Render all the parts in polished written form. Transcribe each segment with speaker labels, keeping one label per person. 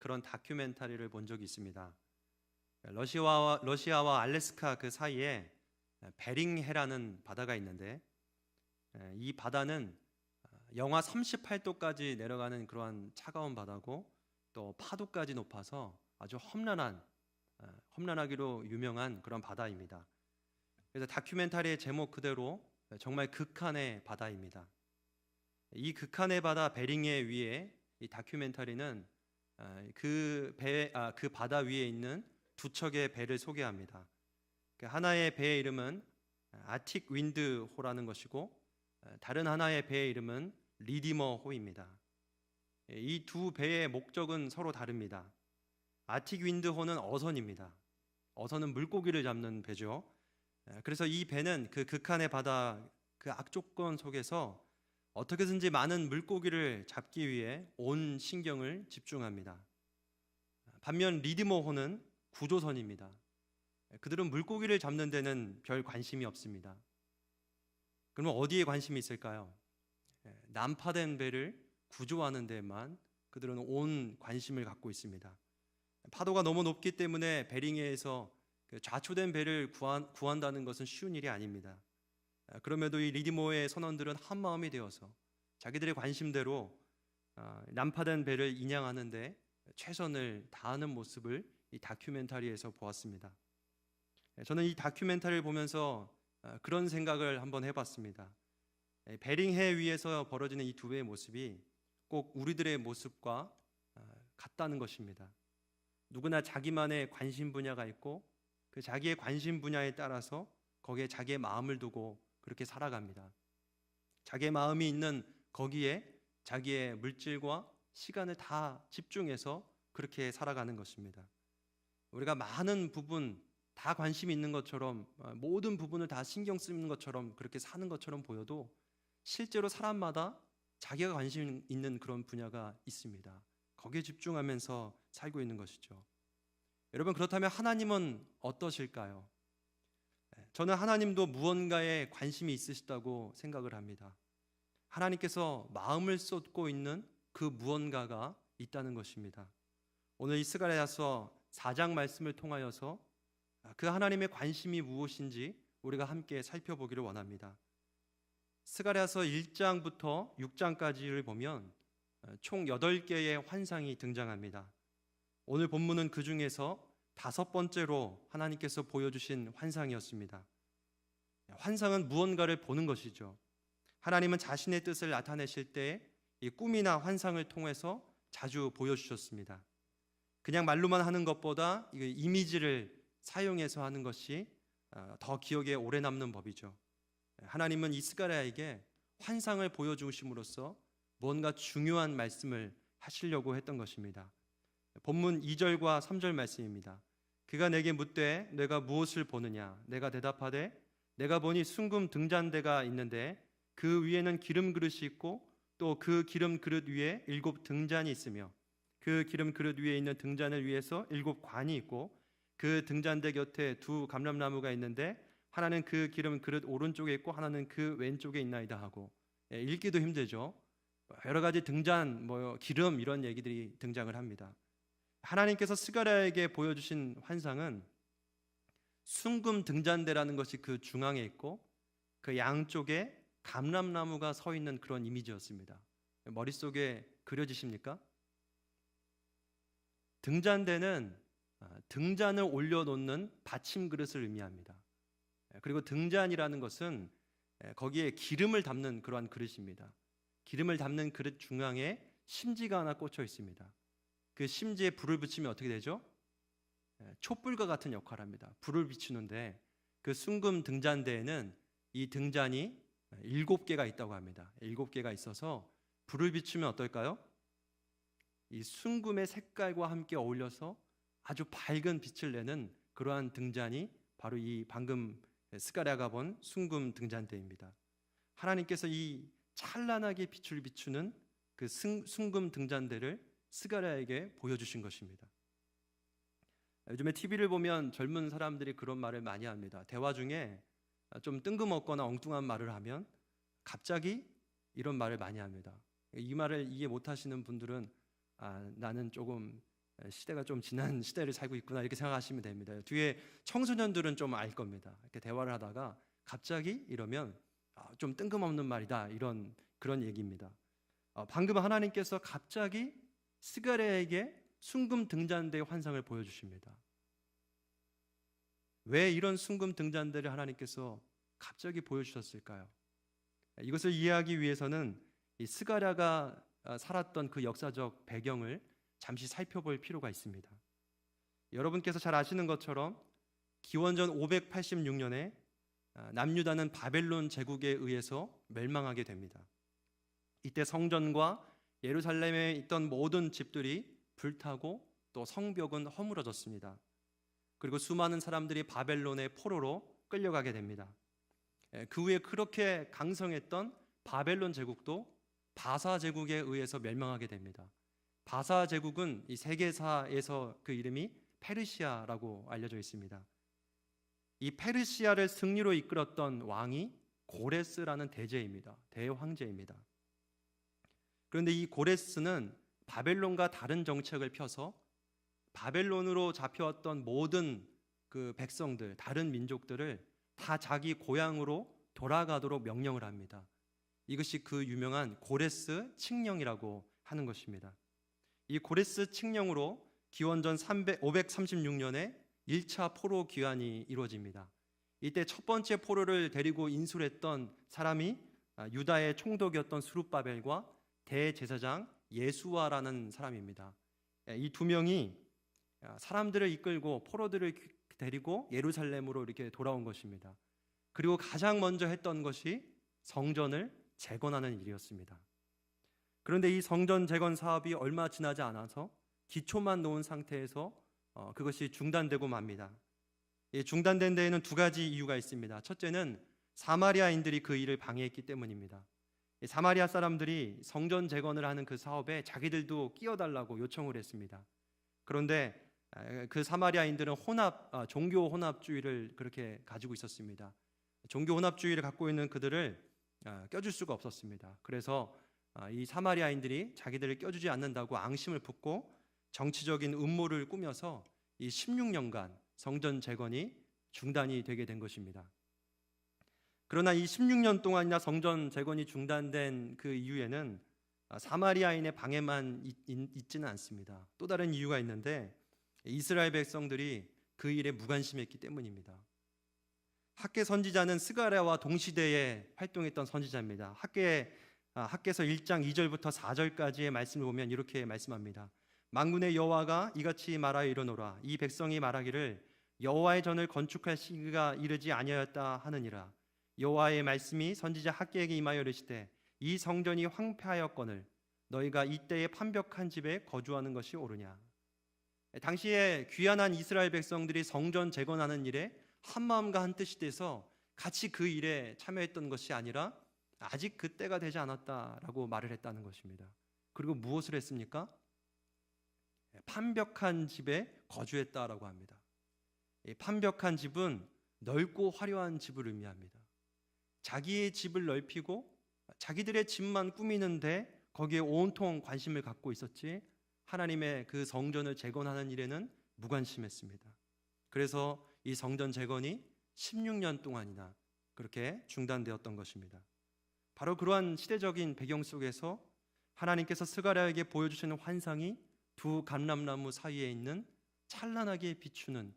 Speaker 1: 그런 다큐멘터리를 본 적이 있습니다. 러시아와 알래스카 그 사이에 베링해라는 바다가 있는데, 이 바다는 영하 38도까지 내려가는 그러한 차가운 바다고, 또 파도까지 높아서 아주 험난하기로 유명한 그런 바다입니다. 그래서 다큐멘터리의 제목 그대로 정말 극한의 바다입니다. 이 극한의 바다 베링해 위에 이 다큐멘터리는 그 바다 위에 있는 두 척의 배를 소개합니다. 하나의 배의 이름은 아틱 윈드호라는 것이고, 다른 하나의 배의 이름은 리디머호입니다. 이 두 배의 목적은 서로 다릅니다. 아틱 윈드호는 어선입니다. 어선은 물고기를 잡는 배죠. 그래서 이 배는 그 극한의 바다, 그 악조건 속에서 어떻게든지 많은 물고기를 잡기 위해 온 신경을 집중합니다. 반면 리디머호는 구조선입니다. 그들은 물고기를 잡는 데는 별 관심이 없습니다. 그러면 어디에 관심이 있을까요? 난파된 배를 구조하는 데만 그들은 온 관심을 갖고 있습니다. 파도가 너무 높기 때문에 베링해에서 좌초된 배를 구한다는 것은 쉬운 일이 아닙니다. 그럼에도 이 리디모의 선원들은 한마음이 되어서 자기들의 관심대로 난파된 배를 인양하는 데 최선을 다하는 모습을 이 다큐멘터리에서 보았습니다. 저는 이 다큐멘터리를 보면서 그런 생각을 한번 해봤습니다. 베링해 위에서 벌어지는 이 두 배의 모습이 꼭 우리들의 모습과 같다는 것입니다. 누구나 자기만의 관심 분야가 있고, 그 자기의 관심 분야에 따라서 거기에 자기의 마음을 두고 그렇게 살아갑니다. 자기의 마음이 있는 거기에 자기의 물질과 시간을 다 집중해서 그렇게 살아가는 것입니다. 우리가 많은 부분 다 관심이 있는 것처럼, 모든 부분을 다 신경 쓰는 것처럼 그렇게 사는 것처럼 보여도 실제로 사람마다 자기가 관심 있는 그런 분야가 있습니다. 거기에 집중하면서 살고 있는 것이죠. 여러분, 그렇다면 하나님은 어떠실까요? 저는 하나님도 무언가에 관심이 있으시다고 생각을 합니다. 하나님께서 마음을 쏟고 있는 그 무언가가 있다는 것입니다. 오늘 이 스가랴서 4장 말씀을 통하여서 그 하나님의 관심이 무엇인지 우리가 함께 살펴보기를 원합니다. 스가랴서 1장부터 6장까지를 보면 총 8개의 환상이 등장합니다. 오늘 본문은 그 중에서 5번째로 하나님께서 보여주신 환상이었습니다. 환상은 무언가를 보는 것이죠. 하나님은 자신의 뜻을 나타내실 때 이 꿈이나 환상을 통해서 자주 보여주셨습니다. 그냥 말로만 하는 것보다 이미지를 사용해서 하는 것이 더 기억에 오래 남는 법이죠. 하나님은 이 스가랴에게 환상을 보여주심으로써 뭔가 중요한 말씀을 하시려고 했던 것입니다. 본문 2절과 3절 말씀입니다. 그가 내게 묻되 내가 무엇을 보느냐? 내가 대답하되 내가 보니 숭금 등잔대가 있는데 그 위에는 기름 그릇이 있고 또 그 기름 그릇 위에 7 등잔이 있으며 그 기름 그릇 위에 있는 등잔을 위해서 7 관이 있고 그 등잔대 곁에 2 감람나무가 있는데 하나는 그 기름 그릇 오른쪽에 있고 하나는 그 왼쪽에 있나이다 하고, 읽기도 힘들죠. 여러 가지 등잔, 기름 이런 얘기들이 등장을 합니다. 하나님께서 스가랴에게 보여주신 환상은 숭금 등잔대라는 것이 그 중앙에 있고 그 양쪽에 감람나무가 서 있는 그런 이미지였습니다. 머릿속에 그려지십니까? 등잔대는 등잔을 올려놓는 받침 그릇을 의미합니다. 그리고 등잔이라는 것은 거기에 기름을 담는 그러한 그릇입니다. 기름을 담는 그릇 중앙에 심지가 하나 꽂혀 있습니다. 그 심지에 불을 붙이면 어떻게 되죠? 촛불과 같은 역할을 합니다. 불을 비추는데 그 숭금 등잔대에는 이 등잔이 7개가 있다고 합니다. 7개가 있어서 불을 비추면 어떨까요? 이 숭금의 색깔과 함께 어울려서 아주 밝은 빛을 내는 그러한 등잔이 바로 이 방금 스가랴가 본 숭금 등잔대입니다. 하나님께서 이 찬란하게 빛을 비추는 그 숭금 등잔대를 스가랴에게 보여주신 것입니다. 요즘에 TV를 보면 젊은 사람들이 그런 말을 많이 합니다. 대화 중에 좀 뜬금없거나 엉뚱한 말을 하면 갑자기 이런 말을 많이 합니다. 이 말을 이해 못하시는 분들은 나는 조금 시대가 좀 지난 시대를 살고 있구나 이렇게 생각하시면 됩니다. 뒤에 청소년들은 좀 알 겁니다. 이렇게 대화를 하다가 갑자기 이러면 좀 뜬금없는 말이다 이런 그런 얘기입니다. 방금 하나님께서 갑자기 스가랴에게 순금 등잔대의 환상을 보여주십니다. 왜 이런 순금 등잔대를 하나님께서 갑자기 보여주셨을까요? 이것을 이해하기 위해서는 이 스가랴가 살았던 그 역사적 배경을 잠시 살펴볼 필요가 있습니다. 여러분께서 잘 아시는 것처럼 기원전 586년에 남유다는 바벨론 제국에 의해서 멸망하게 됩니다. 이때 성전과 예루살렘에 있던 모든 집들이 불타고 또 성벽은 허물어졌습니다. 그리고 수많은 사람들이 바벨론의 포로로 끌려가게 됩니다. 그 후에 그렇게 강성했던 바벨론 제국도 바사 제국에 의해서 멸망하게 됩니다. 바사 제국은 이 세계사에서 그 이름이 페르시아라고 알려져 있습니다. 이 페르시아를 승리로 이끌었던 왕이 고레스라는 대제입니다. 대황제입니다. 그런데 이 고레스는 바벨론과 다른 정책을 펴서 바벨론으로 잡혀왔던 모든 그 백성들, 다른 민족들을 다 자기 고향으로 돌아가도록 명령을 합니다. 이것이 그 유명한 고레스 칙령이라고 하는 것입니다. 이 고레스 칙령으로 기원전 536년에 1차 포로 귀환이 이루어집니다. 이때 첫 번째 포로를 데리고 인술했던 사람이 유다의 총독이었던 스룹바벨과 대제사장 예수아라는 사람입니다. 이 두 명이 사람들을 이끌고 포로들을 데리고 예루살렘으로 이렇게 돌아온 것입니다. 그리고 가장 먼저 했던 것이 성전을 재건하는 일이었습니다. 그런데 이 성전 재건 사업이 얼마 지나지 않아서 기초만 놓은 상태에서 그것이 중단되고 맙니다. 중단된 데에는 두 가지 이유가 있습니다. 첫째는 사마리아인들이 그 일을 방해했기 때문입니다. 사마리아 사람들이 성전 재건을 하는 그 사업에 자기들도 끼어달라고 요청을 했습니다. 그런데 그 사마리아인들은 종교 혼합주의를 그렇게 가지고 있었습니다. 종교 혼합주의를 갖고 있는 그들을 껴줄 수가 없었습니다. 그래서 이 사마리아인들이 자기들을 껴주지 않는다고 앙심을 품고 정치적인 음모를 꾸며서 이 16년간 성전 재건이 중단이 되게 된 것입니다. 그러나 이 16년 동안이나 성전 재건이 중단된 그 이유에는 사마리아인의 방해만 있지는 않습니다. 또 다른 이유가 있는데 이스라엘 백성들이 그 일에 무관심했기 때문입니다. 학개 선지자는 스가랴와 동시대에 활동했던 선지자입니다. 학개서 1장 2절부터 4절까지의 말씀을 보면 이렇게 말씀합니다. 만군의 여호와가 이같이 말하여 이르노라. 이 백성이 말하기를 여호와의 전을 건축할 시기가 이르지 아니하였다 하느니라. 여호와의 말씀이 선지자 학개에게 임하여 이르시되 이 성전이 황폐하였거늘 너희가 이때에 판벽한 집에 거주하는 것이 옳으냐. 당시에 귀환한 이스라엘 백성들이 성전 재건하는 일에 한마음과 한뜻이 돼서 같이 그 일에 참여했던 것이 아니라 아직 그때가 되지 않았다라고 말을 했다는 것입니다. 그리고 무엇을 했습니까? 판벽한 집에 거주했다라고 합니다. 판벽한 집은 넓고 화려한 집을 의미합니다. 자기의 집을 넓히고 자기들의 집만 꾸미는데 거기에 온통 관심을 갖고 있었지 하나님의 그 성전을 재건하는 일에는 무관심했습니다. 그래서 이 성전 재건이 16년 동안이나 그렇게 중단되었던 것입니다. 바로 그러한 시대적인 배경 속에서 하나님께서 스가랴에게 보여주시는 환상이 두 감람나무 사이에 있는 찬란하게 비추는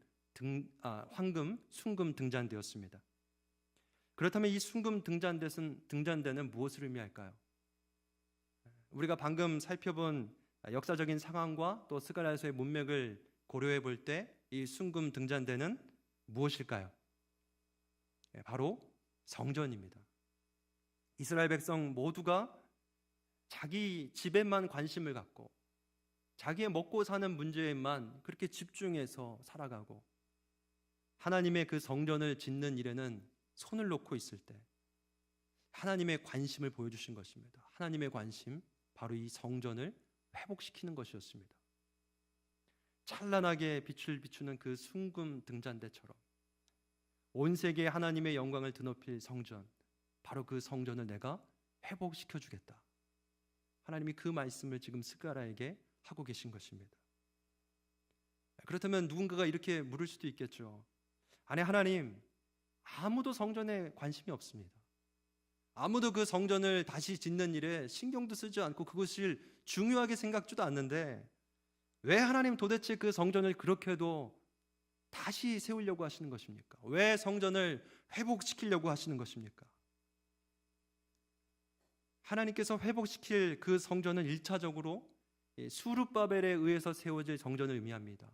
Speaker 1: 황금, 순금 등잔대였습니다. 그렇다면 이 순금 등잔대는 무엇을 의미할까요? 우리가 방금 살펴본 역사적인 상황과 또 스가랴서의 문맥을 고려해 볼 때 이 순금 등잔대는 무엇일까요? 바로 성전입니다. 이스라엘 백성 모두가 자기 집에만 관심을 갖고 자기의 먹고 사는 문제에만 그렇게 집중해서 살아가고 하나님의 그 성전을 짓는 일에는 손을 놓고 있을 때 하나님의 관심을 보여주신 것입니다. 하나님의 관심, 바로 이 성전을 회복시키는 것이었습니다. 찬란하게 빛을 비추는 그 순금 등잔대처럼 온 세계에 하나님의 영광을 드높일 성전, 바로 그 성전을 내가 회복시켜 주겠다. 하나님이 그 말씀을 지금 스가랴에게 하고 계신 것입니다. 그렇다면 누군가가 이렇게 물을 수도 있겠죠. 아니, 하나님, 아무도 성전에 관심이 없습니다. 아무도 그 성전을 다시 짓는 일에 신경도 쓰지 않고 그것을 중요하게 생각지도 않는데 왜 하나님 도대체 그 성전을 그렇게도 다시 세우려고 하시는 것입니까? 왜 성전을 회복시키려고 하시는 것입니까? 하나님께서 회복시킬 그 성전은 1차적으로 수르바벨에 의해서 세워질 성전을 의미합니다.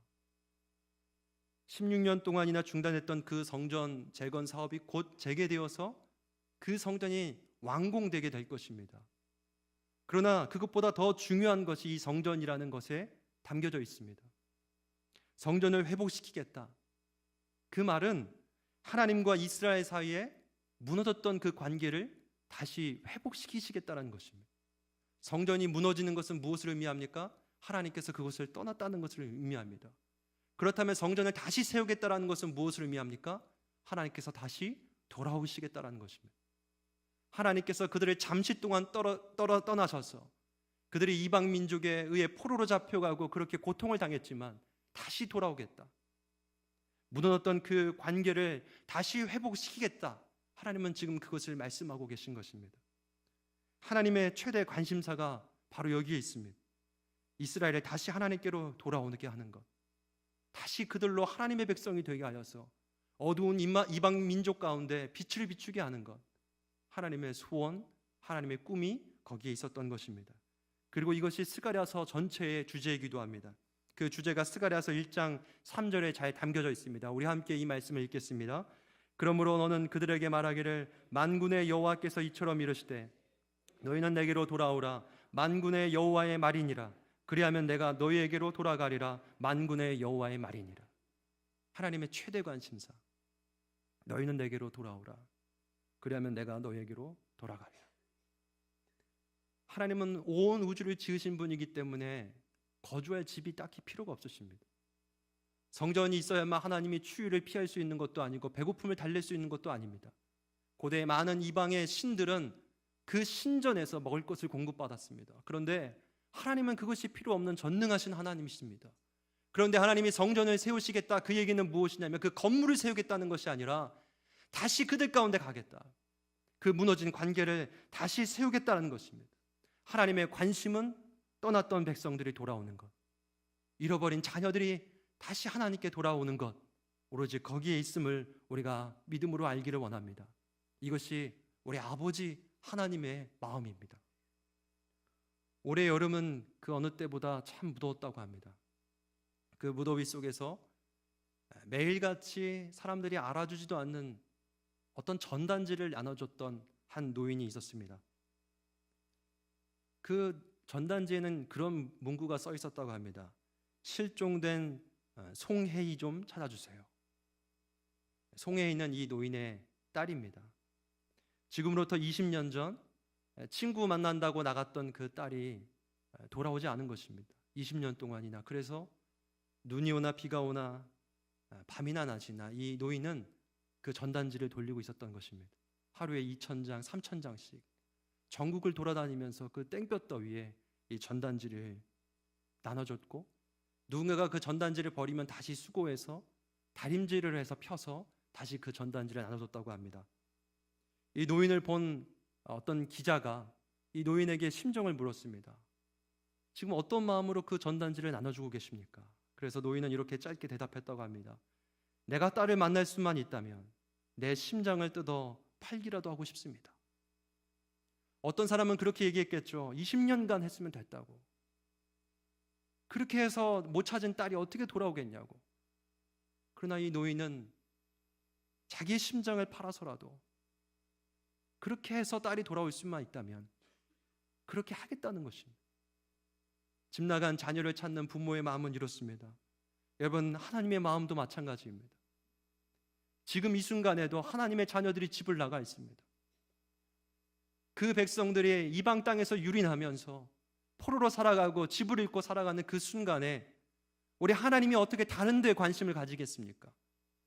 Speaker 1: 16년 동안이나 중단했던 그 성전 재건 사업이 곧 재개되어서 그 성전이 완공되게 될 것입니다. 그러나 그것보다 더 중요한 것이 이 성전이라는 것에 담겨져 있습니다. 성전을 회복시키겠다. 그 말은 하나님과 이스라엘 사이에 무너졌던 그 관계를 다시 회복시키시겠다는 것입니다. 성전이 무너지는 것은 무엇을 의미합니까? 하나님께서 그것을 떠났다는 것을 의미합니다. 그렇다면 성전을 다시 세우겠다는 것은 무엇을 의미합니까? 하나님께서 다시 돌아오시겠다는 것입니다. 하나님께서 그들을 잠시 동안 떠나셔서 그들이 이방 민족에 의해 포로로 잡혀가고 그렇게 고통을 당했지만 다시 돌아오겠다. 무너졌던 그 관계를 다시 회복시키겠다. 하나님은 지금 그것을 말씀하고 계신 것입니다. 하나님의 최대 관심사가 바로 여기에 있습니다. 이스라엘을 다시 하나님께로 돌아오게 하는 것, 다시 그들로 하나님의 백성이 되게 하여서 어두운 이방 민족 가운데 빛을 비추게 하는 것, 하나님의 소원, 하나님의 꿈이 거기에 있었던 것입니다. 그리고 이것이 스가랴서 전체의 주제이기도 합니다. 그 주제가 스가랴서 1장 3절에 잘 담겨져 있습니다. 우리 함께 이 말씀을 읽겠습니다. 그러므로 너는 그들에게 말하기를 만군의 여호와께서 이처럼 이르시되 너희는 내게로 돌아오라 만군의 여호와의 말이니라. 그리하면 내가 너희에게로 돌아가리라 만군의 여호와의 말이니라. 하나님의 최대 관심사, 너희는 내게로 돌아오라. 그리하면 내가 너희에게로 돌아가리라. 하나님은 온 우주를 지으신 분이기 때문에 거주할 집이 딱히 필요가 없으십니다. 성전이 있어야만 하나님이 추위를 피할 수 있는 것도 아니고 배고픔을 달랠 수 있는 것도 아닙니다. 고대의 많은 이방의 신들은 그 신전에서 먹을 것을 공급받았습니다. 그런데 하나님은 그것이 필요 없는 전능하신 하나님이십니다. 그런데 하나님이 성전을 세우시겠다, 그 얘기는 무엇이냐면 그 건물을 세우겠다는 것이 아니라 다시 그들 가운데 가겠다. 그 무너진 관계를 다시 세우겠다는 것입니다. 하나님의 관심은 떠났던 백성들이 돌아오는 것, 잃어버린 자녀들이 다시 하나님께 돌아오는 것, 오로지 거기에 있음을 우리가 믿음으로 알기를 원합니다. 이것이 우리 아버지 하나님의 마음입니다. 올해 여름은 그 어느 때보다 참 무더웠다고 합니다. 그 무더위 속에서 매일같이 사람들이 알아주지도 않는 어떤 전단지를 나눠줬던 한 노인이 있었습니다. 그 전단지에는 그런 문구가 써 있었다고 합니다. 실종된 송혜희 좀 찾아주세요. 송혜희는 이 노인의 딸입니다. 지금으로부터 20년 전 친구 만난다고 나갔던 그 딸이 돌아오지 않은 것입니다. 20년 동안이나. 그래서 눈이 오나 비가 오나 밤이나 낮이나 이 노인은 그 전단지를 돌리고 있었던 것입니다. 하루에 2,000장, 3,000장씩 전국을 돌아다니면서 그 땡볕더위에 이 전단지를 나눠줬고, 누군가가 그 전단지를 버리면 다시 수거해서 다림질을 해서 펴서 다시 그 전단지를 나눠줬다고 합니다. 이 노인을 본 어떤 기자가 이 노인에게 심정을 물었습니다. 지금 어떤 마음으로 그 전단지를 나눠주고 계십니까? 그래서 노인은 이렇게 짧게 대답했다고 합니다. 내가 딸을 만날 수만 있다면 내 심장을 뜯어 팔기라도 하고 싶습니다. 어떤 사람은 그렇게 얘기했겠죠. 20년간 했으면 됐다고. 그렇게 해서 못 찾은 딸이 어떻게 돌아오겠냐고. 그러나 이 노인은 자기의 심장을 팔아서라도 그렇게 해서 딸이 돌아올 수만 있다면 그렇게 하겠다는 것입니다. 집 나간 자녀를 찾는 부모의 마음은 이렇습니다. 여러분, 하나님의 마음도 마찬가지입니다. 지금 이 순간에도 하나님의 자녀들이 집을 나가 있습니다. 그 백성들이 이방 땅에서 유린하면서 포로로 살아가고 집을 잃고 살아가는 그 순간에 우리 하나님이 어떻게 다른 데 관심을 가지겠습니까?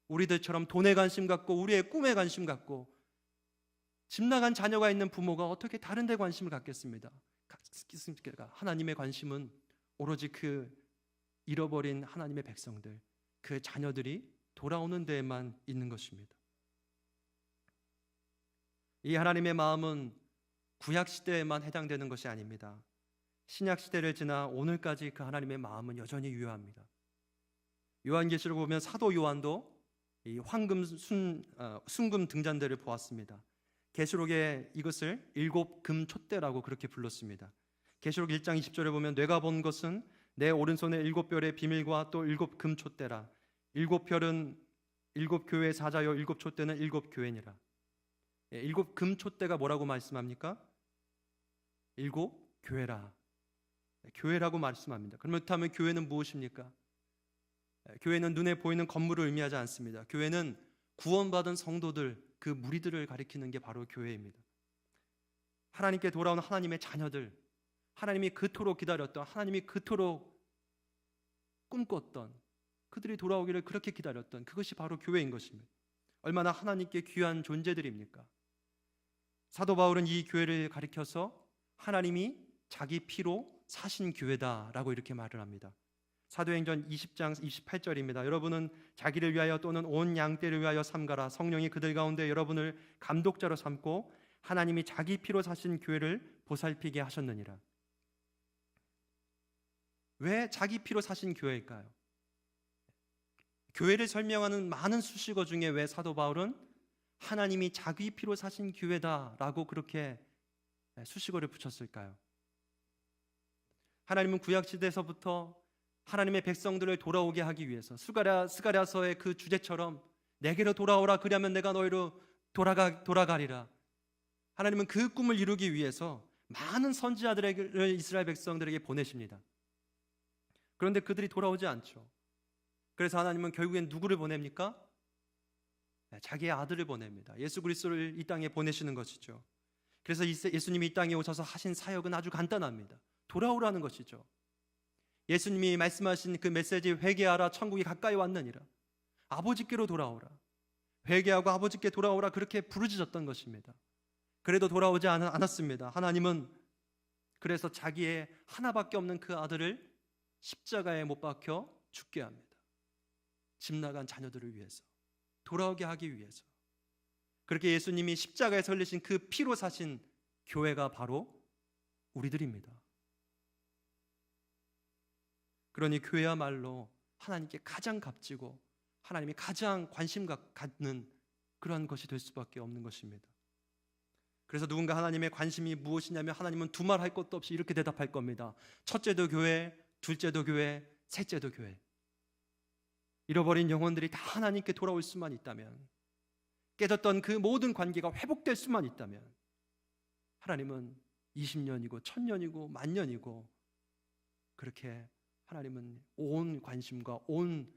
Speaker 1: 우리들처럼 돈에 관심 갖고 우리의 꿈에 관심 갖고 집 나간 자녀가 있는 부모가 어떻게 다른 데 관심을 갖겠습니다. 하나님의 관심은 오로지 그 잃어버린 하나님의 백성들, 그 자녀들이 돌아오는 데에만 있는 것입니다. 이 하나님의 마음은 구약 시대에만 해당되는 것이 아닙니다. 신약 시대를 지나 오늘까지 그 하나님의 마음은 여전히 유효합니다. 요한계시록 보면 사도 요한도 이 황금 순금 등잔대를 보았습니다. 계시록에 이것을 일곱 금 촛대라고 그렇게 불렀습니다. 계시록 1장 20절에 보면 내가 본 것은 내 오른손에 일곱 별의 비밀과 또 일곱 금 촛대라. 일곱 별은 일곱 교회의 사자요 일곱 촛대는 일곱 교회니라. 일곱 금 촛대가 뭐라고 말씀합니까? 일곱 교회라. 교회라고 말씀합니다. 그렇다면 교회는 무엇입니까? 교회는 눈에 보이는 건물을 의미하지 않습니다. 교회는 구원받은 성도들, 그 무리들을 가리키는 게 바로 교회입니다. 하나님께 돌아온 하나님의 자녀들, 하나님이 그토록 기다렸던, 하나님이 그토록 꿈꿨던, 그들이 돌아오기를 그렇게 기다렸던 그것이 바로 교회인 것입니다. 얼마나 하나님께 귀한 존재들입니까? 사도 바울은 이 교회를 가리켜서 하나님이 자기 피로 사신 교회다라고 이렇게 말을 합니다. 사도행전 20장 28절입니다. 여러분은 자기를 위하여 또는 온 양떼를 위하여 삼가라. 성령이 그들 가운데 여러분을 감독자로 삼고 하나님이 자기 피로 사신 교회를 보살피게 하셨느니라. 왜 자기 피로 사신 교회일까요? 교회를 설명하는 많은 수식어 중에 왜 사도 바울은 하나님이 자기 피로 사신 교회다라고 그렇게 수식어를 붙였을까요? 하나님은 구약시대에서부터 하나님의 백성들을 돌아오게 하기 위해서 스가랴서의 그 주제처럼 내게로 돌아오라 그리하면 내가 너희로 돌아가리라. 하나님은 그 꿈을 이루기 위해서 많은 선지자들을 이스라엘 백성들에게 보내십니다. 그런데 그들이 돌아오지 않죠. 그래서 하나님은 결국엔 누구를 보냅니까? 자기의 아들을 보냅니다. 예수 그리스도를 이 땅에 보내시는 것이죠. 그래서 예수님이 이 땅에 오셔서 하신 사역은 아주 간단합니다. 돌아오라는 것이죠. 예수님이 말씀하신 그 메시지, 회개하라 천국이 가까이 왔느니라. 아버지께로 돌아오라. 회개하고 아버지께 돌아오라, 그렇게 부르짖었던 것입니다. 그래도 돌아오지 않았습니다. 하나님은 그래서 자기의 하나밖에 없는 그 아들을 십자가에 못 박혀 죽게 합니다. 집 나간 자녀들을 위해서, 돌아오게 하기 위해서. 그렇게 예수님이 십자가에 설리신 그 피로 사신 교회가 바로 우리들입니다. 그러니 교회야말로 하나님께 가장 값지고 하나님이 가장 관심 갖는 그러한 것이 될 수밖에 없는 것입니다. 그래서 누군가 하나님의 관심이 무엇이냐면 하나님은 두말할 것도 없이 이렇게 대답할 겁니다. 첫째도 교회, 둘째도 교회, 셋째도 교회. 잃어버린 영혼들이 다 하나님께 돌아올 수만 있다면, 깨졌던 그 모든 관계가 회복될 수만 있다면, 하나님은 20년이고 1000년이고 만년이고 그렇게 하나님은 온 관심과 온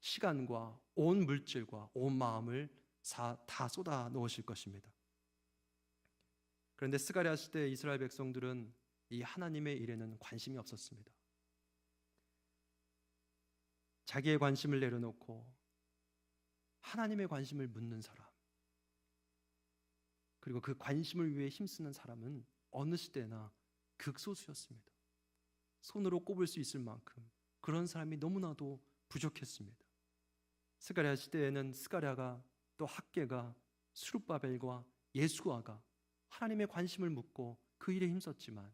Speaker 1: 시간과 온 물질과 온 마음을 다 쏟아 놓으실 것입니다. 그런데 스가랴 시대 이스라엘 백성들은 이 하나님의 일에는 관심이 없었습니다. 자기의 관심을 내려놓고 하나님의 관심을 묻는 사람, 그리고 그 관심을 위해 힘쓰는 사람은 어느 시대나 극소수였습니다. 손으로 꼽을 수 있을 만큼 그런 사람이 너무나도 부족했습니다. 스가랴 시대에는 스가랴가, 또 학개가, 스룹바벨과 예수아가 하나님의 관심을 묻고 그 일에 힘썼지만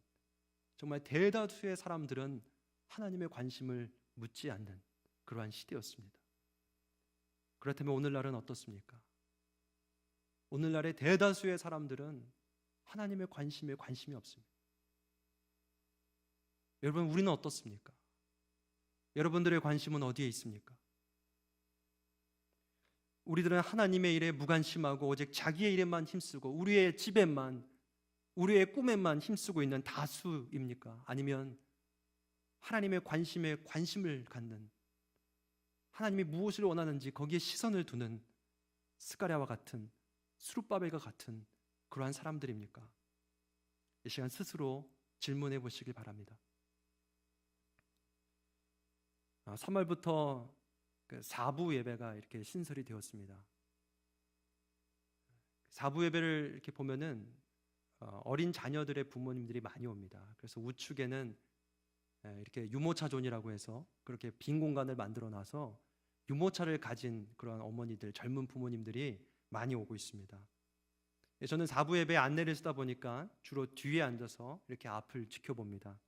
Speaker 1: 정말 대다수의 사람들은 하나님의 관심을 묻지 않는 그러한 시대였습니다. 그렇다면 오늘날은 어떻습니까? 오늘날의 대다수의 사람들은 하나님의 관심에 관심이 없습니다. 여러분, 우리는 어떻습니까? 여러분들의 관심은 어디에 있습니까? 우리들은 하나님의 일에 무관심하고 오직 자기의 일에만 힘쓰고 우리의 집에만, 우리의 꿈에만 힘쓰고 있는 다수입니까? 아니면 하나님의 관심에 관심을 갖는, 하나님이 무엇을 원하는지 거기에 시선을 두는 스가랴와 같은, 스룹바벨과 같은 그러한 사람들입니까? 이 시간 스스로 질문해 보시길 바랍니다. 3월부터 그 4부 예배가 이렇게 신설이 되었습니다. 4부 예배를 이렇게 보면은 어린 자녀들의 부모님들이 많이 옵니다. 그래서 우측에는 이렇게 유모차존이라고 해서 그렇게 빈 공간을 만들어 놔서 유모차를 가진 그런 어머니들, 젊은 부모님들이 많이 오고 있습니다. 저는 4부 예배 안내를 쓰다 보니까 주로 뒤에 앉아서 이렇게 앞을 지켜봅니다.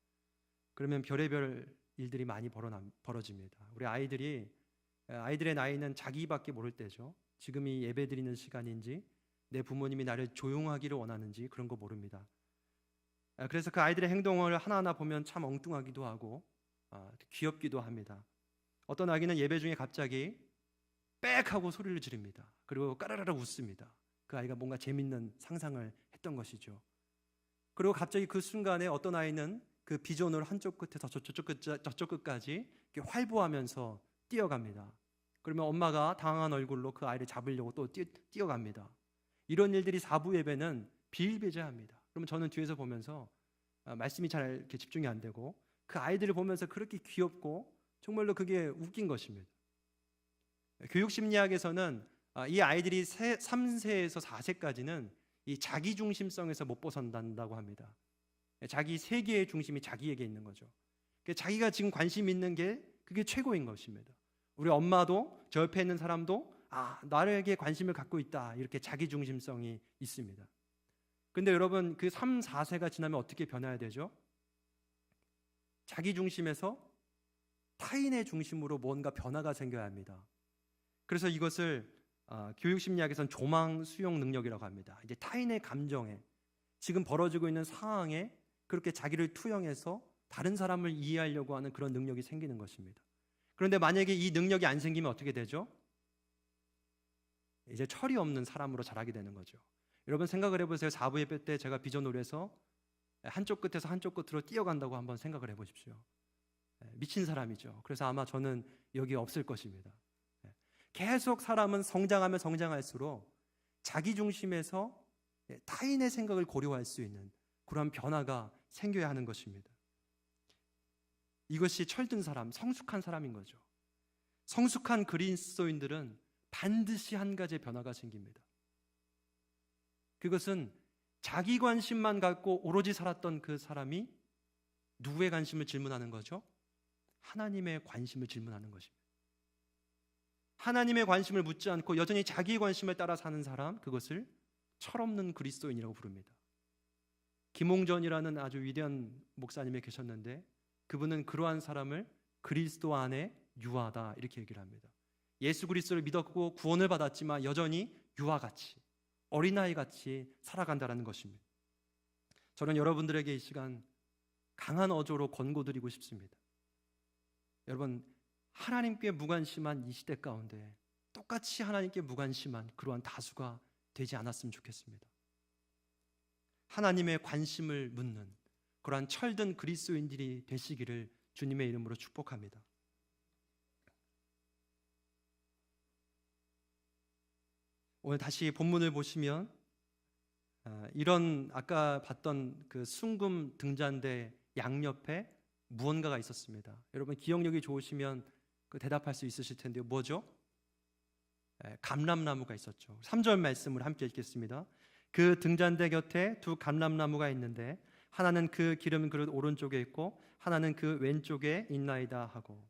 Speaker 1: 그러면 별의별 일들이 많이 벌어집니다. 우리 아이들의 나이는 자기밖에 모를 때죠. 지금이 예배 드리는 시간인지 내 부모님이 나를 조용하기를 원하는지 그런 거 모릅니다. 그래서 그 아이들의 행동을 하나하나 보면 참 엉뚱하기도 하고 귀엽기도 합니다. 어떤 아기는 예배 중에 갑자기 빽 하고 소리를 지릅니다. 그리고 까르르르 웃습니다. 그 아이가 뭔가 재밌는 상상을 했던 것이죠. 그리고 갑자기 그 순간에 어떤 아이는 그 비전을 한쪽 끝에서 저쪽 끝까지 이렇게 활보하면서 뛰어갑니다. 그러면 엄마가 당황한 얼굴로 그 아이를 잡으려고 또 뛰어갑니다. 이런 일들이 4부 예배는 비일비재합니다. 그러면 저는 뒤에서 보면서 말씀이 잘 이렇게 집중이 안 되고 그 아이들을 보면서 그렇게 귀엽고 정말로 그게 웃긴 것입니다. 교육심리학에서는 이 아이들이 3세에서 4세까지는 이 자기중심성에서 못 벗어난다고 합니다. 자기 세계의 중심이 자기에게 있는 거죠. 자기가 지금 관심 있는 게 그게 최고인 것입니다. 우리 엄마도 저 옆에 있는 사람도 나에게 관심을 갖고 있다, 이렇게 자기중심성이 있습니다. 근데 여러분, 그 3, 4세가 지나면 어떻게 변해야 되죠? 자기중심에서 타인의 중심으로 뭔가 변화가 생겨야 합니다. 그래서 이것을 교육심리학에서는 조망 수용 능력이라고 합니다. 이제 타인의 감정에, 지금 벌어지고 있는 상황에 그렇게 자기를 투영해서 다른 사람을 이해하려고 하는 그런 능력이 생기는 것입니다. 그런데 만약에 이 능력이 안 생기면 어떻게 되죠? 이제 철이 없는 사람으로 자라게 되는 거죠. 여러분 생각을 해보세요. 4부 예배 때 제가 비전홀에서 한쪽 끝에서 한쪽 끝으로 뛰어간다고 한번 생각을 해보십시오. 미친 사람이죠. 그래서 아마 저는 여기 없을 것입니다. 계속 사람은 성장하면 성장할수록 자기 중심에서 타인의 생각을 고려할 수 있는 그런 변화가 생겨야 하는 것입니다. 이것이 철든 사람, 성숙한 사람인 거죠. 성숙한 그리스도인들은 반드시 한 가지의 변화가 생깁니다. 그것은 자기 관심만 갖고 오로지 살았던 그 사람이 누구의 관심을 질문하는 거죠? 하나님의 관심을 질문하는 것입니다. 하나님의 관심을 묻지 않고 여전히 자기의 관심을 따라 사는 사람, 그것을 철없는 그리스도인이라고 부릅니다. 김홍전이라는 아주 위대한 목사님이 계셨는데 그분은 그러한 사람을 그리스도 안에 유하다, 이렇게 얘기를 합니다. 예수 그리스도를 믿었고 구원을 받았지만 여전히 유아같이, 어린아이같이 살아간다는 것입니다. 저는 여러분들에게 이 시간 강한 어조로 권고드리고 싶습니다. 여러분, 하나님께 무관심한 이 시대 가운데 똑같이 하나님께 무관심한 그러한 다수가 되지 않았으면 좋겠습니다. 하나님의 관심을 묻는 그러한 철든 그리스도인들이 되시기를 주님의 이름으로 축복합니다. 오늘 다시 본문을 보시면 이런 아까 봤던 그 순금 등잔대 양옆에 무언가가 있었습니다. 여러분 기억력이 좋으시면 그 대답할 수 있으실 텐데요. 뭐죠? 감람나무가 있었죠. 3절 말씀을 함께 읽겠습니다. 그 등잔대 곁에 두 감람나무가 있는데 하나는 그 기름 그릇 오른쪽에 있고 하나는 그 왼쪽에 있나이다 하고,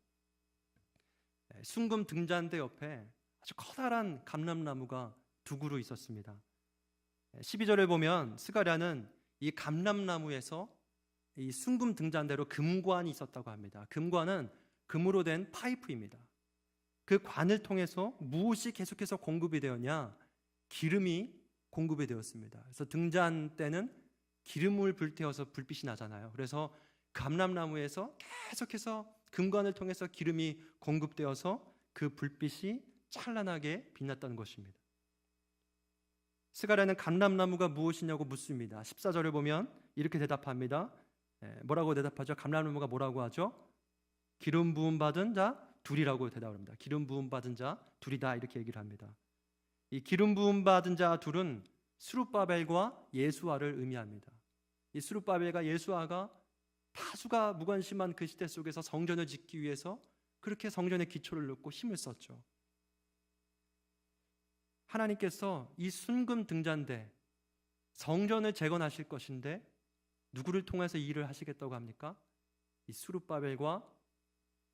Speaker 1: 순금 등잔대 옆에 아주 커다란 감람나무가 두 그루 있었습니다. 12절을 보면 스가랴는 이 감람나무에서 이 순금 등잔대로 금관이 있었다고 합니다. 금관은 금으로 된 파이프입니다. 그 관을 통해서 무엇이 계속해서 공급이 되었냐? 기름이 공급이 되었습니다. 그래서 등잔대는 기름을 불태워서 불빛이 나잖아요. 그래서 감람나무에서 계속해서 금관을 통해서 기름이 공급되어서 그 불빛이 찬란하게 빛났다는 것입니다. 스가랴는 감람나무가 무엇이냐고 묻습니다. 14절을 보면 이렇게 대답합니다. 뭐라고 대답하죠? 감람나무가 뭐라고 하죠? 기름 부음 받은 자 둘이라고 대답합니다. 기름 부음 받은 자 둘이다, 이렇게 얘기를 합니다. 이 기름 부음 받은 자 둘은 스룹바벨과 예수아를 의미합니다. 이 스룹바벨과 예수아가 다수가 무관심한 그 시대 속에서 성전을 짓기 위해서 그렇게 성전의 기초를 넣고 힘을 썼죠. 하나님께서 이 순금 등잔대 성전을 재건하실 것인데 누구를 통해서 이 일을 하시겠다고 합니까? 이 스룹바벨과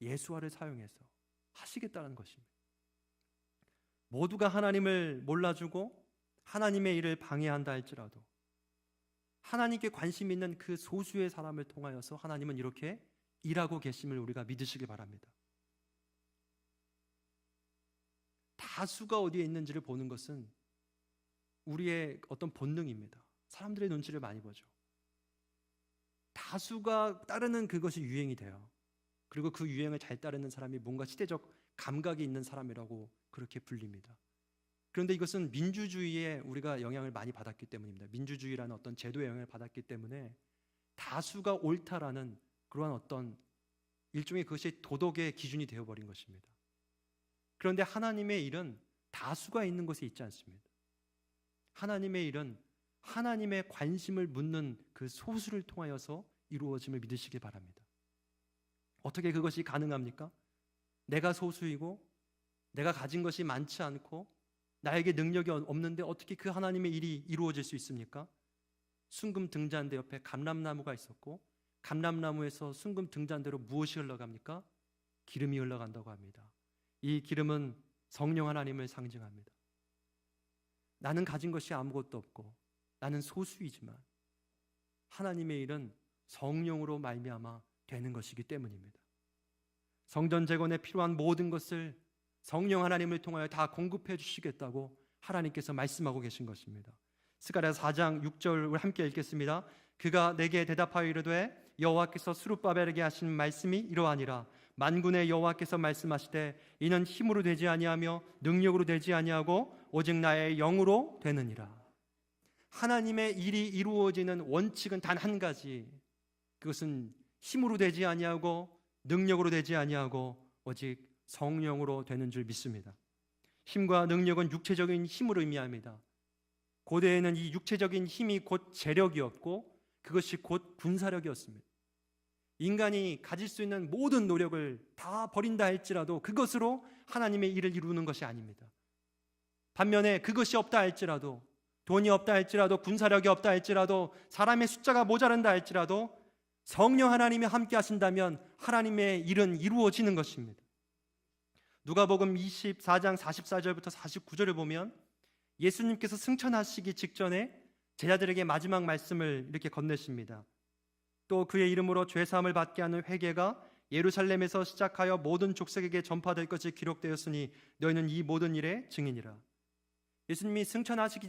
Speaker 1: 예수아를 사용해서 하시겠다는 것입니다. 모두가 하나님을 몰라주고 하나님의 일을 방해한다 할지라도 하나님께 관심 있는 그 소수의 사람을 통하여서 하나님은 이렇게 일하고 계심을 우리가 믿으시기 바랍니다. 다수가 어디에 있는지를 보는 것은 우리의 어떤 본능입니다. 사람들의 눈치를 많이 보죠. 다수가 따르는 그것이 유행이 돼요. 그리고 그 유행을 잘 따르는 사람이 뭔가 시대적 감각이 있는 사람이라고 그렇게 불립니다. 그런데 이것은 민주주의에 우리가 영향을 많이 받았기 때문입니다. 민주주의라는 어떤 제도의 영향을 받았기 때문에 다수가 옳다라는 그러한 어떤 일종의 그것이 도덕의 기준이 되어버린 것입니다. 그런데 하나님의 일은 다수가 있는 것에 있지 않습니다. 하나님의 일은 하나님의 관심을 묻는 그 소수를 통하여서 이루어짐을 믿으시기 바랍니다. 어떻게 그것이 가능합니까? 내가 소수이고 내가 가진 것이 많지 않고 나에게 능력이 없는데 어떻게 그 하나님의 일이 이루어질 수 있습니까? 순금 등잔대 옆에 감람나무가 있었고 감람나무에서 순금 등잔대로 무엇이 흘러갑니까? 기름이 흘러간다고 합니다. 이 기름은 성령 하나님을 상징합니다. 나는 가진 것이 아무것도 없고 나는 소수이지만 하나님의 일은 성령으로 말미암아 되는 것이기 때문입니다. 성전 재건에 필요한 모든 것을 성령 하나님을 통하여 다 공급해 주시겠다고 하나님께서 말씀하고 계신 것입니다. 스가랴 4장 6절을 함께 읽겠습니다. 그가 내게 대답하여 이르되 여호와께서 스룹바벨에게 하신 말씀이 이러하니라. 만군의 여호와께서 말씀하시되 이는 힘으로 되지 아니하며 능력으로 되지 아니하고 오직 나의 영으로 되느니라. 하나님의 일이 이루어지는 원칙은 단 한 가지. 그것은 힘으로 되지 아니하고 능력으로 되지 아니하고 오직 성령으로 되는 줄 믿습니다. 힘과 능력은 육체적인 힘을 의미합니다. 고대에는 이 육체적인 힘이 곧 재력이었고 그것이 곧 군사력이었습니다. 인간이 가질 수 있는 모든 노력을 다 버린다 할지라도 그것으로 하나님의 일을 이루는 것이 아닙니다. 반면에 그것이 없다 할지라도 돈이 없다 할지라도 군사력이 없다 할지라도 사람의 숫자가 모자란다 할지라도 성령 하나님이 함께 하신다면 하나님의 일은 이루어지는 것입니다. 누가복음 24장 44절부터 49절을 보면 예수님께서 승천하시기 직전에 제자들에게 마지막 말씀을 이렇게 건네십니다. 또 그의 이름으로 죄사함을 받게 하는 회개가 예루살렘에서 시작하여 모든 족속에게 전파될 것이 기록되었으니 너희는 이 모든 일의 증인이라. 예수님이 승천하시기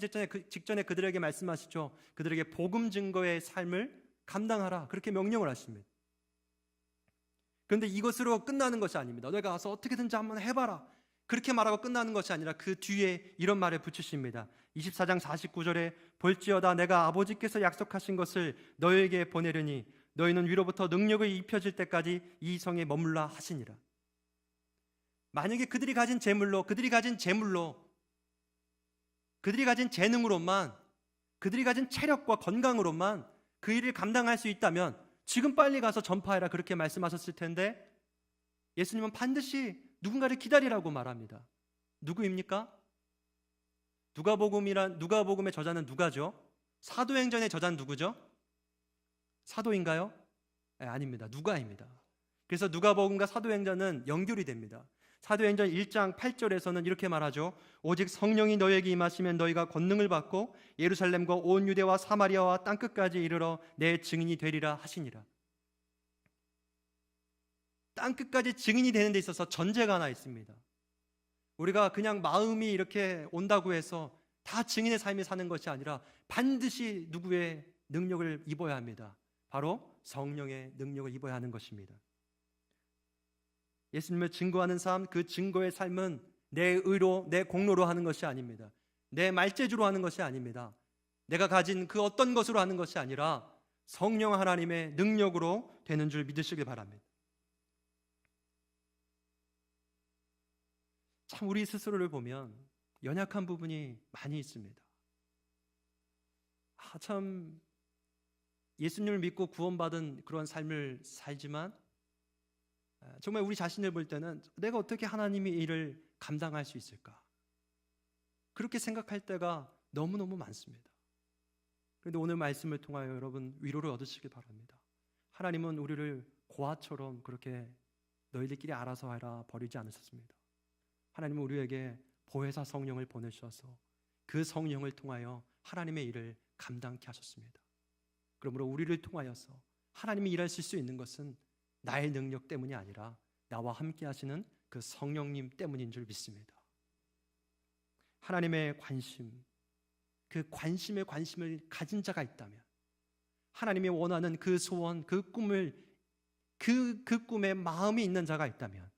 Speaker 1: 직전에 그들에게 말씀하시죠. 그들에게 복음 증거의 삶을 감당하라 그렇게 명령을 하십니다. 그런데 이것으로 끝나는 것이 아닙니다. 너희가 가서 어떻게든지 한번 해봐라 그렇게 말하고 끝나는 것이 아니라 그 뒤에 이런 말을 붙이십니다. 24장 49절에 볼지어다 내가 아버지께서 약속하신 것을 너희에게 보내려니 너희는 위로부터 능력을 입혀질 때까지 이 성에 머물라 하시니라. 만약에 그들이 가진 재물로 그들이 가진 재능으로만 그들이 가진 체력과 건강으로만 그 일을 감당할 수 있다면 지금 빨리 가서 전파해라 그렇게 말씀하셨을 텐데 예수님은 반드시 누군가를 기다리라고 말합니다. 누구입니까? 누가복음의 저자는 누가죠? 사도행전의 저자는 누구죠? 사도인가요? 네, 아닙니다. 누가입니다. 그래서 누가복음과 사도행전은 연결이 됩니다. 사도행전 1장 8절에서는 이렇게 말하죠. 오직 성령이 너희에게 임하시면 너희가 권능을 받고 예루살렘과 온 유대와 사마리아와 땅끝까지 이르러 내 증인이 되리라 하시니라. 땅끝까지 증인이 되는 데 있어서 전제가 하나 있습니다. 우리가 그냥 마음이 이렇게 온다고 해서 다 증인의 삶을 사는 것이 아니라 반드시 누구의 능력을 입어야 합니다. 바로 성령의 능력을 입어야 하는 것입니다. 예수님을 증거하는 삶, 그 증거의 삶은 내 의로, 내 공로로 하는 것이 아닙니다. 내 말재주로 하는 것이 아닙니다. 내가 가진 그 어떤 것으로 하는 것이 아니라 성령 하나님의 능력으로 되는 줄 믿으시길 바랍니다. 참 우리 스스로를 보면 연약한 부분이 많이 있습니다. 참 예수님을 믿고 구원받은 그런 삶을 살지만 정말 우리 자신을 볼 때는 내가 어떻게 하나님의 일을 감당할 수 있을까? 그렇게 생각할 때가 너무너무 많습니다. 그런데 오늘 말씀을 통하여 여러분 위로를 얻으시길 바랍니다. 하나님은 우리를 고아처럼 그렇게 너희들끼리 알아서 해라 버리지 않으셨습니다. 하나님은 우리에게 보혜사 성령을 보내주셔서 그 성령을 통하여 하나님의 일을 감당케 하셨습니다. 그러므로 우리를 통하여서 하나님이 일하실 수 있는 것은 나의 능력 때문이 아니라 나와 함께 하시는 그 성령님 때문인 줄 믿습니다. 하나님의 관심, 그 관심에 관심을 가진 자가 있다면, 하나님이 원하는 그 소원, 그 꿈을 그 꿈에 마음이 있는 자가 있다면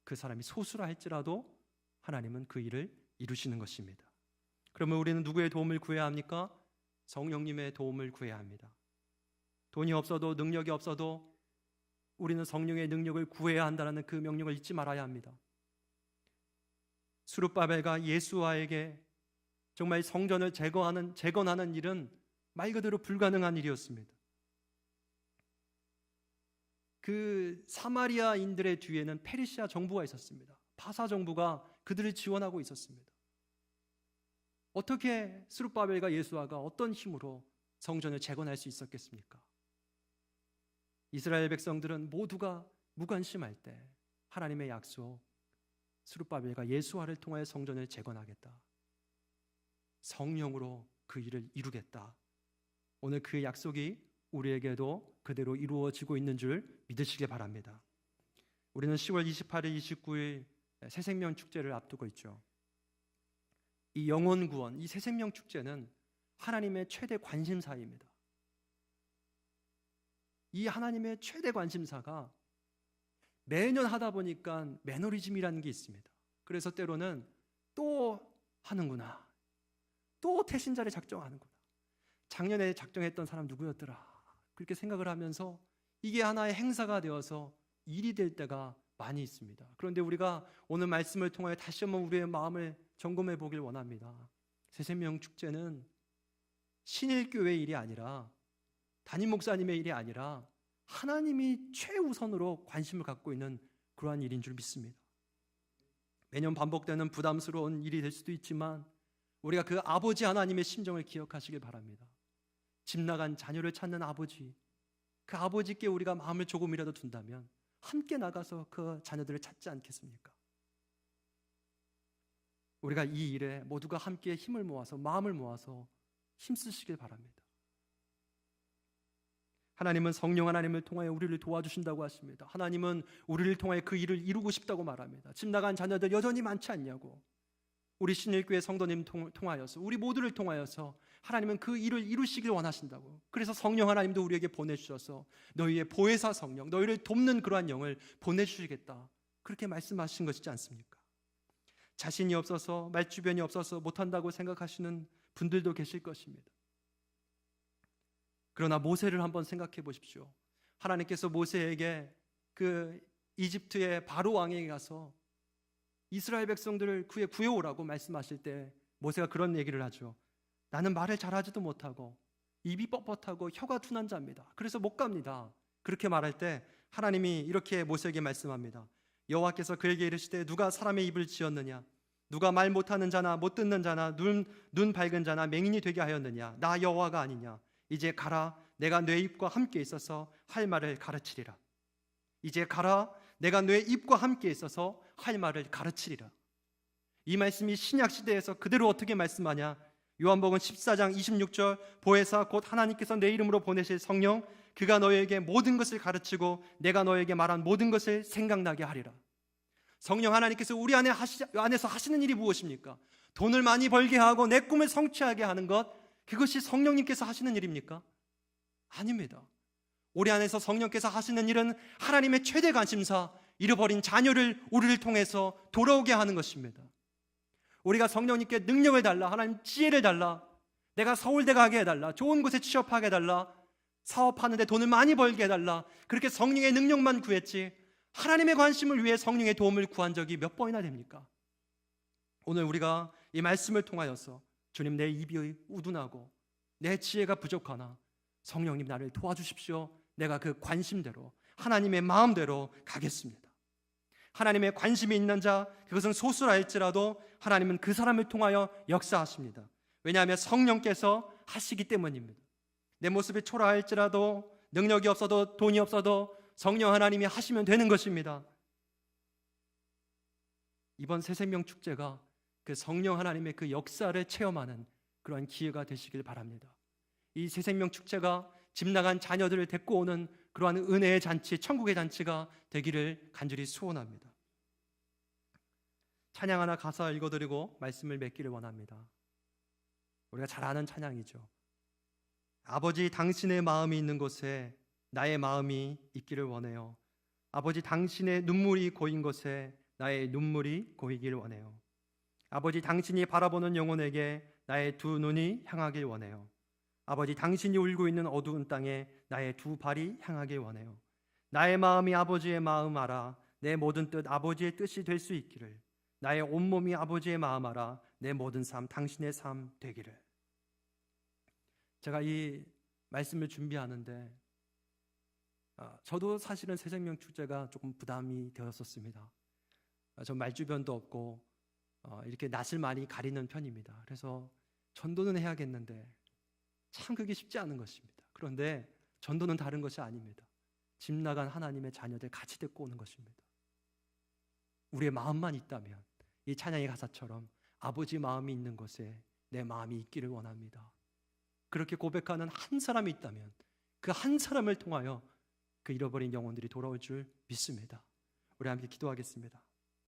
Speaker 1: 그 사람이 소수라 할지라도 하나님은 그 일을 이루시는 것입니다. 그러면 우리는 누구의 도움을 구해야 합니까? 성령님의 도움을 구해야 합니다. 돈이 없어도 능력이 없어도 우리는 성령의 능력을 구해야 한다는 그 명령을 잊지 말아야 합니다. 스룹바벨과 예수아에게 정말 성전을 재건하는 일은 말 그대로 불가능한 일이었습니다. 그 사마리아인들의 뒤에는 페르시아 정부가 있었습니다. 바사 정부가 그들을 지원하고 있었습니다. 어떻게 스룹바벨과 예수아가 어떤 힘으로 성전을 재건할 수 있었겠습니까? 이스라엘 백성들은 모두가 무관심할 때 하나님의 약속, 스룹바벨과 예수아를 통하여 성전을 재건하겠다, 성령으로 그 일을 이루겠다, 오늘 그 약속이 우리에게도 그대로 이루어지고 있는 줄 믿으시기 바랍니다. 우리는 10월 28일, 29일 새생명 축제를 앞두고 있죠. 이 영혼 구원, 이 새생명 축제는 하나님의 최대 관심사입니다. 이 하나님의 최대 관심사가 매년 하다 보니까 매너리즘이라는 게 있습니다. 그래서 때로는 또 하는구나, 또 태신자를 작정하는구나, 작년에 작정했던 사람 누구였더라, 그렇게 생각을 하면서 이게 하나의 행사가 되어서 일이 될 때가 많이 있습니다. 그런데 우리가 오늘 말씀을 통하여 다시 한번 우리의 마음을 점검해 보길 원합니다. 새생명 축제는 신일교회의 일이 아니라, 담임 목사님의 일이 아니라 하나님이 최우선으로 관심을 갖고 있는 그러한 일인 줄 믿습니다. 매년 반복되는 부담스러운 일이 될 수도 있지만 우리가 그 아버지 하나님의 심정을 기억하시길 바랍니다. 집 나간 자녀를 찾는 아버지, 그 아버지께 우리가 마음을 조금이라도 둔다면 함께 나가서 그 자녀들을 찾지 않겠습니까? 우리가 이 일에 모두가 함께 힘을 모아서, 마음을 모아서 힘쓰시길 바랍니다. 하나님은 성령 하나님을 통하여 우리를 도와주신다고 하십니다. 하나님은 우리를 통하여 그 일을 이루고 싶다고 말합니다. 집 나간 자녀들 여전히 많지 않냐고. 우리 신일교회 성도님 통하여서, 우리 모두를 통하여서 하나님은 그 일을 이루시길 원하신다고. 그래서 성령 하나님도 우리에게 보내주셔서 너희의 보혜사 성령, 너희를 돕는 그러한 영을 보내주시겠다, 그렇게 말씀하신 것이지 않습니까? 자신이 없어서, 말주변이 없어서 못한다고 생각하시는 분들도 계실 것입니다. 그러나 모세를 한번 생각해 보십시오. 하나님께서 모세에게 그 이집트의 바로 왕에게 가서 이스라엘 백성들을 구해오라고 말씀하실 때 모세가 그런 얘기를 하죠. 나는 말을 잘하지도 못하고 입이 뻣뻣하고 혀가 둔한 자입니다. 그래서 못 갑니다. 그렇게 말할 때 하나님이 이렇게 모세에게 말씀합니다. 여호와께서 그에게 이르시되 누가 사람의 입을 지었느냐, 누가 말 못하는 자나 못 듣는 자나 눈 밝은 자나 맹인이 되게 하였느냐, 나 여호와가 아니냐. 이제 가라, 내가 네 입과 함께 있어서 할 말을 가르치리라. 이제 가라, 내가 네 입과 함께 있어서 할 말을 가르치리라. 이 말씀이 신약 시대에서 그대로 어떻게 말씀하냐? 요한복음 14장 26절, 보혜사 곧 하나님께서 내 이름으로 보내실 성령, 그가 너희에게 모든 것을 가르치고 내가 너희에게 말한 모든 것을 생각나게 하리라. 성령 하나님께서 우리 안에서 하시는 일이 무엇입니까? 돈을 많이 벌게 하고 내 꿈을 성취하게 하는 것, 그것이 성령님께서 하시는 일입니까? 아닙니다. 우리 안에서 성령께서 하시는 일은 하나님의 최대 관심사, 잃어버린 자녀를 우리를 통해서 돌아오게 하는 것입니다. 우리가 성령님께 능력을 달라, 하나님 지혜를 달라, 내가 서울대 가게 해달라, 좋은 곳에 취업하게 해달라, 사업하는데 돈을 많이 벌게 해달라, 그렇게 성령의 능력만 구했지 하나님의 관심을 위해 성령의 도움을 구한 적이 몇 번이나 됩니까? 오늘 우리가 이 말씀을 통하여서 주님, 내 입이 우둔하고 내 지혜가 부족하나 성령님 나를 도와주십시오. 내가 그 관심대로, 하나님의 마음대로 가겠습니다. 하나님의 관심이 있는 자, 그것은 소수라 할지라도 하나님은 그 사람을 통하여 역사하십니다. 왜냐하면 성령께서 하시기 때문입니다. 내 모습이 초라할지라도, 능력이 없어도, 돈이 없어도, 성령 하나님이 하시면 되는 것입니다. 이번 새생명 축제가 그 성령 하나님의 그 역사를 체험하는 그러한 기회가 되시길 바랍니다. 이 새생명 축제가 집 나간 자녀들을 데리고 오는 그러한 은혜의 잔치, 천국의 잔치가 되기를 간절히 소원합니다. 찬양 하나 가사 읽어드리고 말씀을 맺기를 원합니다. 우리가 잘 아는 찬양이죠. 아버지 당신의 마음이 있는 곳에 나의 마음이 있기를 원해요. 아버지 당신의 눈물이 고인 곳에 나의 눈물이 고이길 원해요. 아버지 당신이 바라보는 영혼에게 나의 두 눈이 향하길 원해요. 아버지 당신이 울고 있는 어두운 땅에 나의 두 발이 향하길 원해요. 나의 마음이 아버지의 마음 알아 내 모든 뜻 아버지의 뜻이 될 수 있기를. 나의 온몸이 아버지의 마음 알아 내 모든 삶 당신의 삶 되기를. 제가 이 말씀을 준비하는데 저도 사실은 새생명 축제가 조금 부담이 되었었습니다. 전 말주변도 없고 이렇게 낯을 많이 가리는 편입니다. 그래서 전도는 해야겠는데 참 그게 쉽지 않은 것입니다. 그런데 전도는 다른 것이 아닙니다. 집 나간 하나님의 자녀들 같이 데리고 오는 것입니다. 우리의 마음만 있다면 이 찬양의 가사처럼 아버지 마음이 있는 곳에 내 마음이 있기를 원합니다. 그렇게 고백하는 한 사람이 있다면 그 한 사람을 통하여 그 잃어버린 영혼들이 돌아올 줄 믿습니다. 우리 함께 기도하겠습니다.